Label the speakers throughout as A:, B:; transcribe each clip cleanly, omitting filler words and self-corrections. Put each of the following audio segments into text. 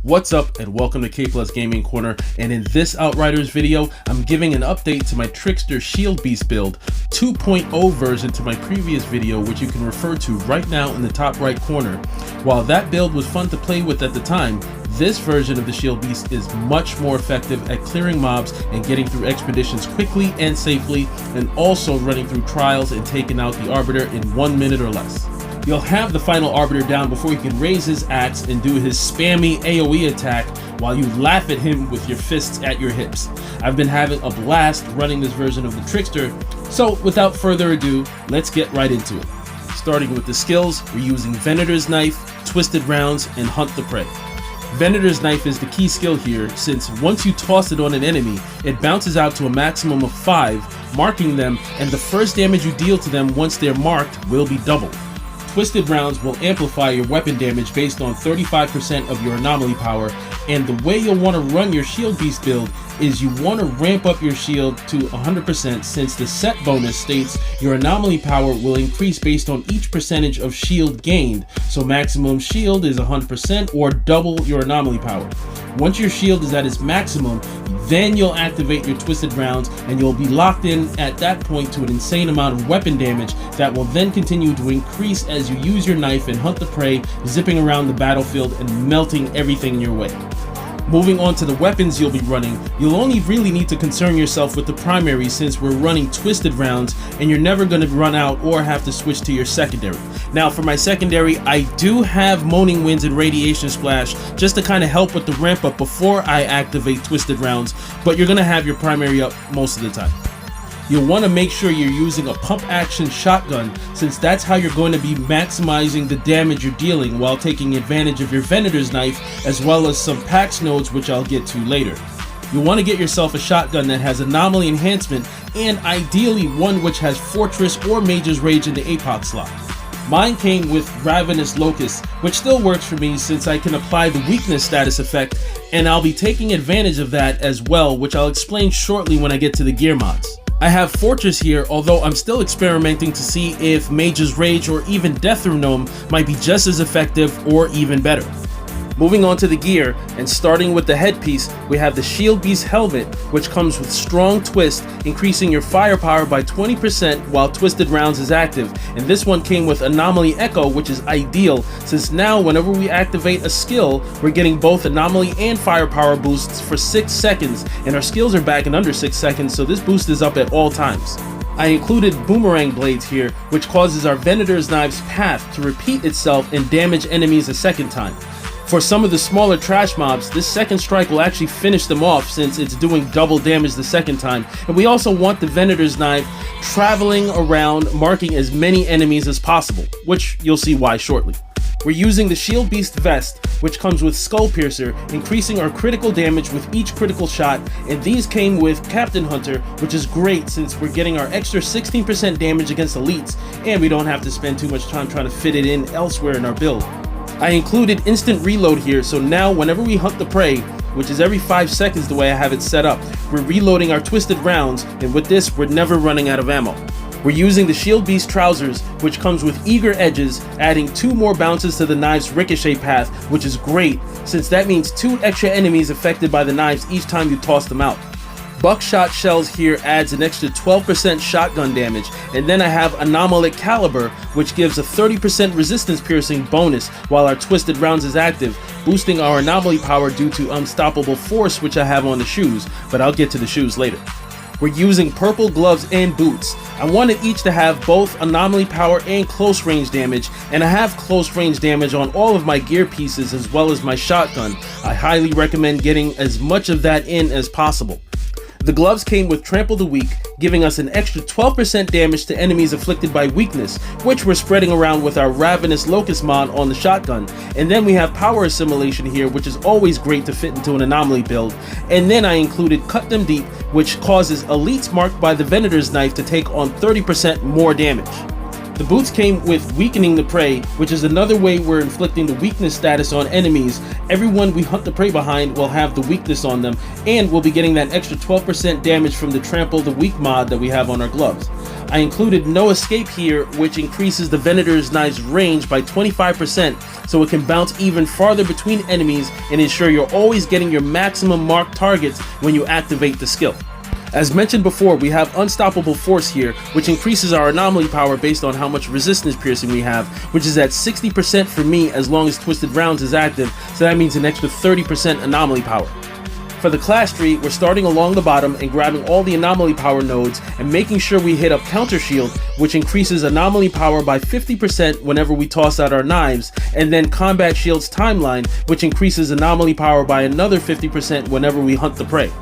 A: What's up and welcome to KplusGaming Corner, and in this Outriders video, I'm giving an update to my Trickster Shieldbeast build, 2.0 version to my previous video, which you can refer to right now in the top right corner. While that build was fun to play with at the time, this version of the Shieldbeast is much more effective at clearing mobs and getting through expeditions quickly and safely, and also running through trials and taking out the Arbiter in 1 minute or less. You'll have the final Arbiter down before he can raise his axe and do his spammy AoE attack while you laugh at him with your fists at your hips. I've been having a blast running this version of the Trickster, so without further ado, let's get right into it. Starting with the skills, we're using Venator's Knife, Twisted Rounds, and Hunt the Prey. Venator's Knife is the key skill here, since once you toss it on an enemy, it bounces out to a maximum of 5, marking them, and the first damage you deal to them once they're marked will be doubled. Twisted Rounds will amplify your weapon damage based on 35% of your anomaly power, and the way you'll want to run your Shieldbeast build is you want to ramp up your shield to 100%, since the set bonus states your anomaly power will increase based on each percentage of shield gained, so maximum shield is 100% or double your anomaly power. Once your shield is at its maximum, then you'll activate your Twisted Rounds and you'll be locked in at that point to an insane amount of weapon damage that will then continue to increase as you use your knife and hunt the prey, zipping around the battlefield and melting everything in your way. Moving on to the weapons you'll be running, you'll only really need to concern yourself with the primary, since we're running Twisted Rounds and you're never going to run out or have to switch to your secondary. Now for my secondary, I do have Moaning Winds and Radiation Splash just to kind of help with the ramp up before I activate Twisted Rounds, but you're going to have your primary up most of the time. You'll want to make sure you're using a pump action shotgun, since that's how you're going to be maximizing the damage you're dealing while taking advantage of your Venator's Knife as well as some Pax nodes, which I'll get to later. You'll want to get yourself a shotgun that has anomaly enhancement, and ideally one which has Fortress or Mage's Rage in the APOC slot. Mine came with Ravenous Locust, which still works for me since I can apply the weakness status effect, and I'll be taking advantage of that as well, which I'll explain shortly when I get to the gear mods. I have Fortress here, although I'm still experimenting to see if Mage's Rage or even Death Room Gnome might be just as effective or even better. Moving on to the gear, and starting with the headpiece, we have the Shieldbeast helmet, which comes with strong twist, increasing your firepower by 20% while Twisted Rounds is active, and this one came with Anomaly Echo, which is ideal since now whenever we activate a skill, we're getting both anomaly and firepower boosts for 6 seconds, and our skills are back in under 6 seconds, so this boost is up at all times. I included Boomerang Blades here, which causes our Venator's Knife's path to repeat itself and damage enemies a second time. For some of the smaller trash mobs, this second strike will actually finish them off since it's doing double damage the second time, and we also want the Venator's Knife traveling around marking as many enemies as possible, which you'll see why shortly. We're using the Shieldbeast Vest, which comes with Skull Piercer, increasing our critical damage with each critical shot, and these came with Captain Hunter, which is great since we're getting our extra 16% damage against elites, and we don't have to spend too much time trying to fit it in elsewhere in our build. I included instant reload here, so now whenever we hunt the prey, which is every 5 seconds the way I have it set up, we're reloading our Twisted Rounds, and with this we're never running out of ammo. We're using the Shieldbeast Trousers, which comes with Eager Edges, adding 2 more bounces to the knife's ricochet path, which is great, since that means 2 extra enemies affected by the knives each time you toss them out. Buckshot Shells here adds an extra 12% shotgun damage, and then I have Anomalic Caliber, which gives a 30% resistance piercing bonus while our Twisted Rounds is active, boosting our anomaly power due to Unstoppable Force, which I have on the shoes, but I'll get to the shoes later. We're using purple gloves and boots. I wanted each to have both anomaly power and close range damage, and I have close range damage on all of my gear pieces as well as my shotgun. I highly recommend getting as much of that in as possible. The gloves came with Trample the Weak, giving us an extra 12% damage to enemies afflicted by weakness, which we're spreading around with our Ravenous Locust mod on the shotgun. And then we have Power Assimilation here, which is always great to fit into an anomaly build. And then I included Cut Them Deep, which causes elites marked by the Venator's Knife to take on 30% more damage. The boots came with Weakening the Prey, which is another way we're inflicting the weakness status on enemies. Everyone we hunt the prey behind will have the weakness on them, and we'll be getting that extra 12% damage from the Trample the Weak mod that we have on our gloves. I included no escape here, which increases the Venator's knife's range by 25%, so it can bounce even farther between enemies and ensure you're always getting your maximum marked targets when you activate the skill. As mentioned before, we have Unstoppable Force here, which increases our anomaly power based on how much resistance piercing we have, which is at 60% for me as long as Twisted Rounds is active, so that means an extra 30% anomaly power. For the class tree, we're starting along the bottom and grabbing all the anomaly power nodes and making sure we hit up Counter Shield, which increases anomaly power by 50% whenever we toss out our knives, and then Combat Shield's Timeline, which increases anomaly power by another 50% whenever we hunt the prey.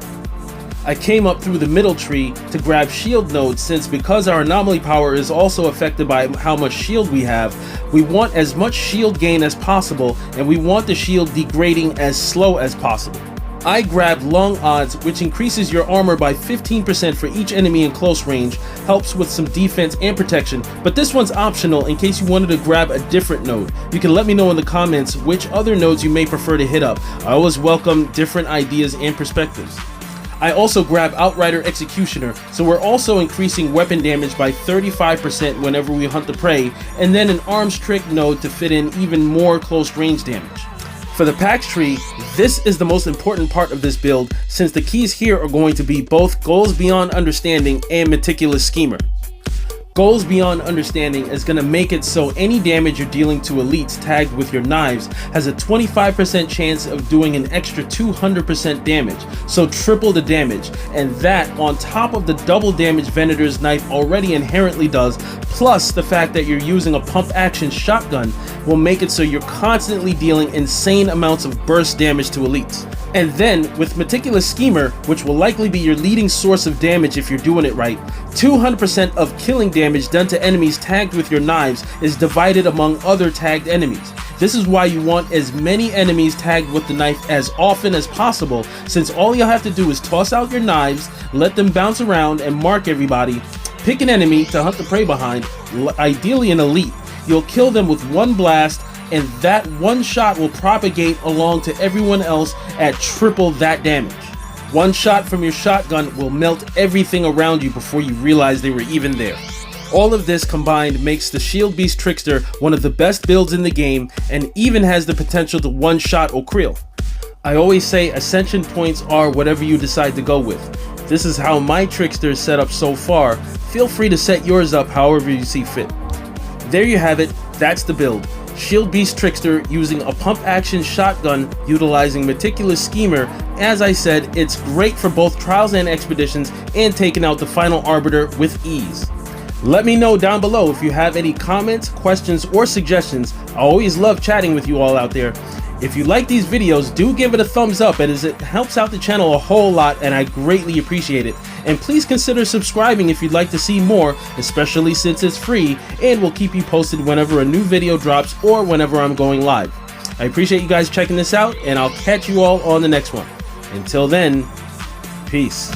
A: I came up through the middle tree to grab shield nodes, since because our anomaly power is also affected by how much shield we have, we want as much shield gain as possible, and we want the shield degrading as slow as possible. I grabbed Long Odds, which increases your armor by 15% for each enemy in close range, helps with some defense and protection, but this one's optional in case you wanted to grab a different node. You can let me know in the comments which other nodes you may prefer to hit up. I always welcome different ideas and perspectives. I also grab Outrider Executioner, so we're also increasing weapon damage by 35% whenever we hunt the prey, and then an Arms Trick node to fit in even more close range damage. For the Pax Tree, this is the most important part of this build, since the keys here are going to be both Goals Beyond Understanding and Meticulous Schemer. Goals Beyond Understanding is going to make it so any damage you're dealing to elites tagged with your knives has a 25% chance of doing an extra 200% damage, so triple the damage, and that on top of the double damage Venator's knife already inherently does, plus the fact that you're using a pump action shotgun will make it so you're constantly dealing insane amounts of burst damage to elites. And then, with Meticulous Schemer, which will likely be your leading source of damage if you're doing it right, 200% of killing damage done to enemies tagged with your knives is divided among other tagged enemies. This is why you want as many enemies tagged with the knife as often as possible, since all you'll have to do is toss out your knives, let them bounce around and mark everybody, pick an enemy to hunt the prey behind, ideally an elite. You'll kill them with one blast, and that one shot will propagate along to everyone else at triple that damage. One shot from your shotgun will melt everything around you before you realize they were even there. All of this combined makes the Shieldbeast Trickster one of the best builds in the game, and even has the potential to one-shot O'Kreel. I always say Ascension points are whatever you decide to go with. This is how my Trickster is set up so far. Feel free to set yours up however you see fit. There you have it, that's the build. Shieldbeast Trickster using a pump action shotgun utilizing Meticulous Schemer. As I said, it's great for both trials and expeditions and taking out the final arbiter with ease. Let me know down below if you have any comments, questions, or suggestions. I always love chatting with you all out there. If you like these videos, do give it a thumbs up, as it helps out the channel a whole lot and I greatly appreciate it. And please consider subscribing if you'd like to see more, especially since it's free and will keep you posted whenever a new video drops or whenever I'm going live. I appreciate you guys checking this out, and I'll catch you all on the next one. Until then, peace.